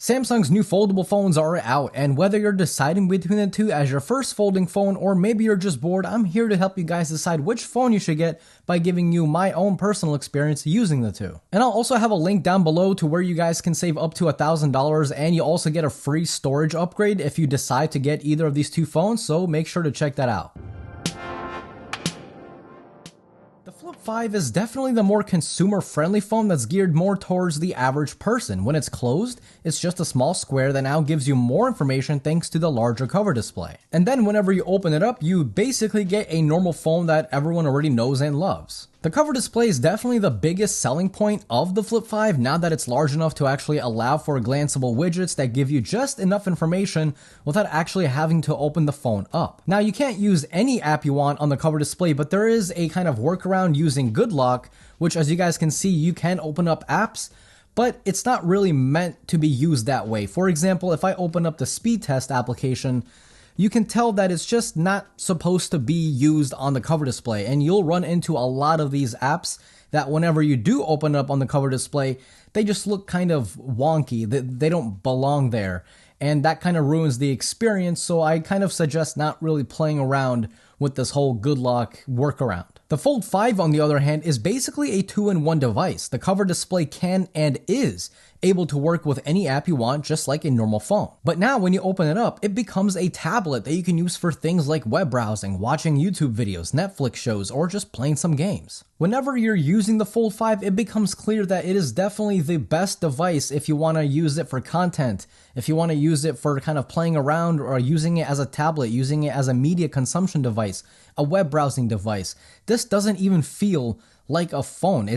Samsung's new foldable phones are out, and whether you're deciding between the two as your first folding phone or maybe you're just bored, I'm here to help you guys decide which phone you should get by giving you my own personal experience using the two. And I'll also have a link down below to where you guys can save up to $1,000, and you also get a free storage upgrade if you decide to get either of these two phones, so make sure to check that out. The Flip 5 is definitely the more consumer-friendly phone that's geared more towards the average person. When it's closed, it's just a small square that now gives you more information thanks to the larger cover display. And then whenever you open it up, you basically get a normal phone that everyone already knows and loves. The cover display is definitely the biggest selling point of the Flip 5 now that it's large enough to actually allow for glanceable widgets that give you just enough information without actually having to open the phone up. Now, you can't use any app you want on the cover display, but there is a kind of workaround using Good Lock, which, as you guys can see, you can open up apps, but it's not really meant to be used that way. For example, if I open up the speed test application, you can tell that it's just not supposed to be used on the cover display, and you'll run into a lot of these apps that whenever you do open up on the cover display, they just look kind of wonky. They don't belong there, and that kind of ruins the experience, so I kind of suggest not really playing around with this whole Good Lock workaround. The Fold 5, on the other hand, is basically a two-in-one device. The cover display can and is able to work with any app you want, just like a normal phone. But now when you open it up, it becomes a tablet that you can use for things like web browsing, watching YouTube videos, Netflix shows, or just playing some games. Whenever you're using the Fold 5, it becomes clear that it is definitely the best device if you want to use it for content, if you want to use it for kind of playing around or using it as a tablet, using it as a media consumption device, a web browsing device. This doesn't even feel like a phone.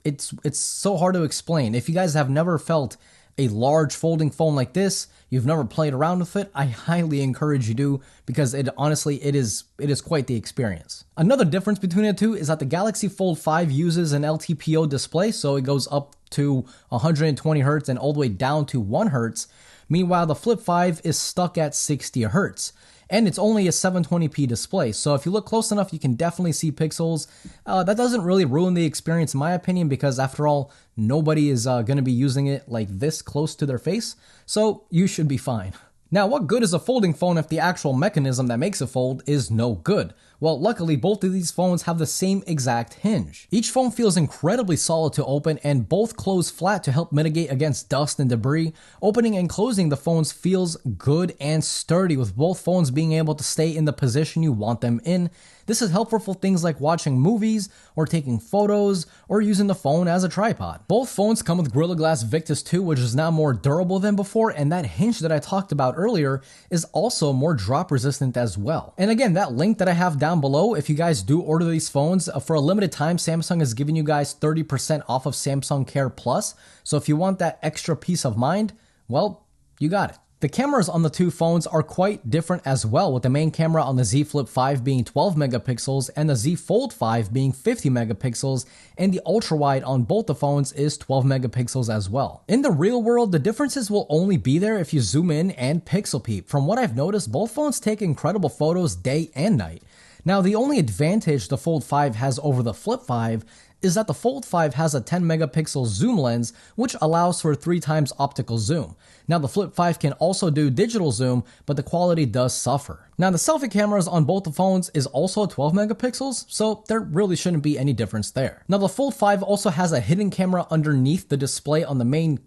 It's so hard to explain. If you guys have never felt a large folding phone like this, you've never played around with it, I highly encourage you to, because it is quite the experience. Another difference between the two is that the Galaxy Fold 5 uses an LTPO display, so it goes up to 120 Hz and all the way down to 1 Hz. Meanwhile, the Flip 5 is stuck at 60 Hz. And it's only a 720p display, so if you look close enough, you can definitely see pixels. That doesn't really ruin the experience in my opinion, because after all, nobody is going to be using it like this close to their face, so you should be fine. Now, what good is a folding phone if the actual mechanism that makes it fold is no good? Well, luckily, both of these phones have the same exact hinge. Each phone feels incredibly solid to open, and both close flat to help mitigate against dust and debris. Opening and closing the phones feels good and sturdy, with both phones being able to stay in the position you want them in. This is helpful for things like watching movies, or taking photos, or using the phone as a tripod. Both phones come with Gorilla Glass Victus 2, which is now more durable than before, and that hinge that I talked about earlier is also more drop resistant as well. And again, that link that I have down below, if you guys do order these phones, for a limited time, Samsung is giving you guys 30% off of Samsung Care Plus. So if you want that extra peace of mind, well, you got it. The cameras on the two phones are quite different as well, with the main camera on the Z Flip 5 being 12 megapixels and the Z Fold 5 being 50 megapixels, and the ultra wide on both the phones is 12 megapixels as well. In the real world, the differences will only be there if you zoom in and pixel peep. From what I've noticed, both phones take incredible photos day and night. Now, the only advantage the Fold 5 has over the Flip 5 is that the Fold 5 has a 10 megapixel zoom lens, which allows for 3 times optical zoom. Now, the Flip 5 can also do digital zoom, but the quality does suffer. Now, the selfie cameras on both the phones is also 12 megapixels, so there really shouldn't be any difference there. Now, the Fold 5 also has a hidden camera underneath the display on the main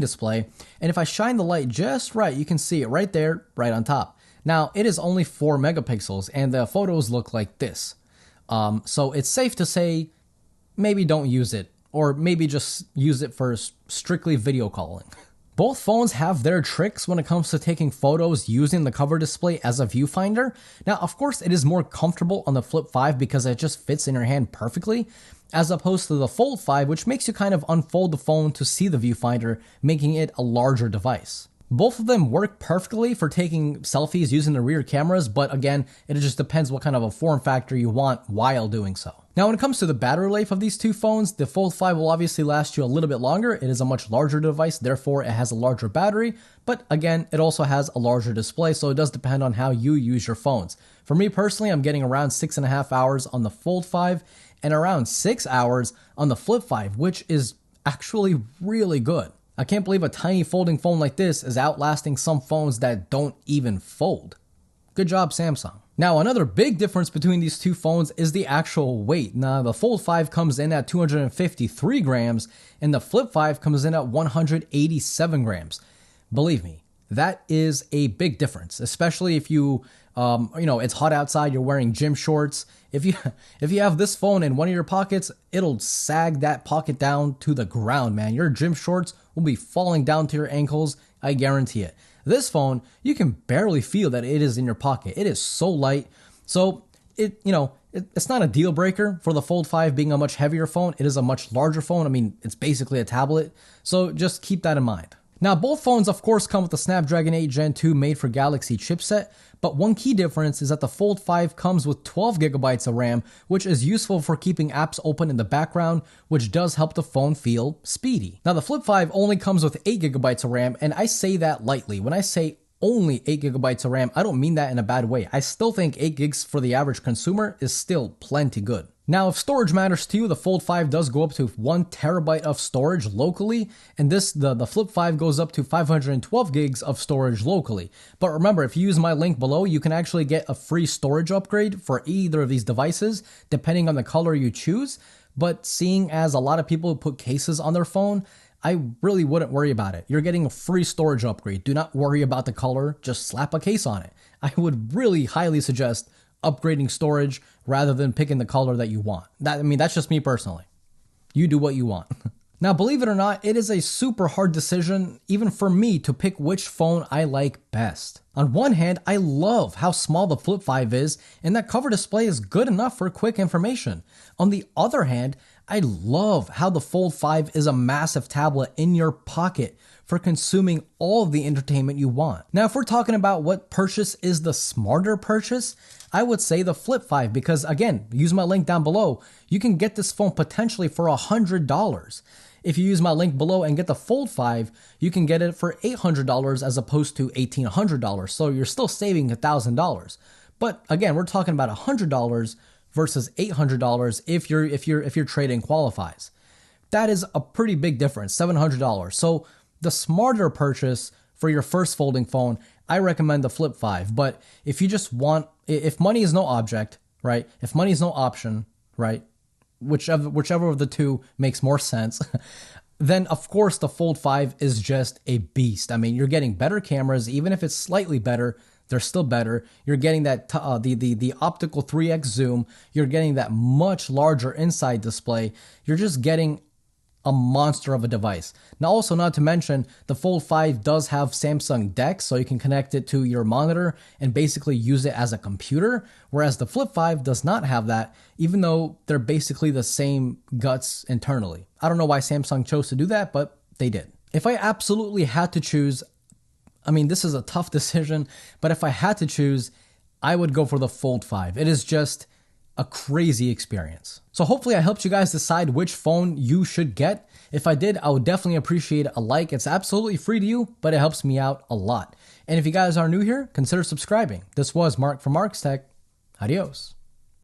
display, and if I shine the light just right, you can see it right there, right on top. Now, it is only 4 megapixels, and the photos look like this. So it's safe to say, maybe don't use it, or maybe just use it for strictly video calling. Both phones have their tricks when it comes to taking photos using the cover display as a viewfinder. Now, of course, it is more comfortable on the Flip 5 because it just fits in your hand perfectly, as opposed to the Fold 5, which makes you kind of unfold the phone to see the viewfinder, making it a larger device. Both of them work perfectly for taking selfies using the rear cameras, but again, it just depends what kind of a form factor you want while doing so. Now, when it comes to the battery life of these two phones, the Fold 5 will obviously last you a little bit longer. It is a much larger device, therefore it has a larger battery, but again, it also has a larger display, so it does depend on how you use your phones. For me personally, I'm getting around 6.5 hours on the Fold 5 and around 6 hours on the Flip 5, which is actually really good. I can't believe a tiny folding phone like this is outlasting some phones that don't even fold. Good job, Samsung. Now, another big difference between these two phones is the actual weight. Now, the Fold 5 comes in at 253 grams, and the Flip 5 comes in at 187 grams. Believe me, that is a big difference, especially if it's hot outside, you're wearing gym shorts. If you have this phone in one of your pockets, it'll sag that pocket down to the ground, man. Your gym shorts will be falling down to your ankles, I guarantee it. This phone, you can barely feel that it is in your pocket. It is so light. So it's not a deal breaker for the Fold 5 being a much heavier phone. It is a much larger phone. I mean, it's basically a tablet. So just keep that in mind. Now, both phones, of course, come with the Snapdragon 8 Gen 2 made for Galaxy chipset, but one key difference is that the Fold 5 comes with 12 gigabytes of RAM, which is useful for keeping apps open in the background, which does help the phone feel speedy. Now, the Flip 5 only comes with 8 gigabytes of RAM, and I say that lightly. When I say only 8 gigabytes of RAM, I don't mean that in a bad way. I still think 8 gigs for the average consumer is still plenty good. Now, if storage matters to you, the Fold 5 does go up to 1 terabyte of storage locally, and the Flip 5 goes up to 512 gigs of storage locally. But remember, if you use my link below, you can actually get a free storage upgrade for either of these devices, depending on the color you choose. But seeing as a lot of people put cases on their phone, I really wouldn't worry about it. You're getting a free storage upgrade. Do not worry about the color, just slap a case on it. I would really highly suggest upgrading storage rather than picking the color that you want. That's just me personally. You do what you want. Now, believe it or not, it is a super hard decision, even for me, to pick which phone I like best. On one hand, I love how small the Flip 5 is, and that cover display is good enough for quick information. On the other hand, I love how the Fold 5 is a massive tablet in your pocket for consuming all of the entertainment you want. Now, if we're talking about what purchase is the smarter purchase, I would say the Flip 5 because, again, use my link down below. You can get this phone potentially for $100. If you use my link below and get the Fold 5, you can get it for $800 as opposed to $1,800. So you're still saving $1,000. But again, we're talking about $100 versus $800 if your trade-in qualifies. That is a pretty big difference, $700. So the smarter purchase for your first folding phone, I recommend the Flip 5. But if you just want, if money is no object, right? If money is no option, right? Whichever of the two makes more sense, then of course the Fold 5 is just a beast. I mean, you're getting better cameras, even if it's slightly better, they're still better. You're getting that the optical 3x zoom. You're getting that much larger inside display. You're just getting a monster of a device. Now, also not to mention, the Fold 5 does have Samsung DeX, so you can connect it to your monitor and basically use it as a computer, whereas the Flip 5 does not have that, even though they're basically the same guts internally. I don't know why Samsung chose to do that, but they did. If I absolutely had to choose, this is a tough decision, but if I had to choose, I would go for the Fold 5. It is just a crazy experience. So hopefully I helped you guys decide which phone you should get. If I did, I would definitely appreciate a like. It's absolutely free to you, but it helps me out a lot. And if you guys are new here, consider subscribing. This was Mark from Mark's Tech. Adios.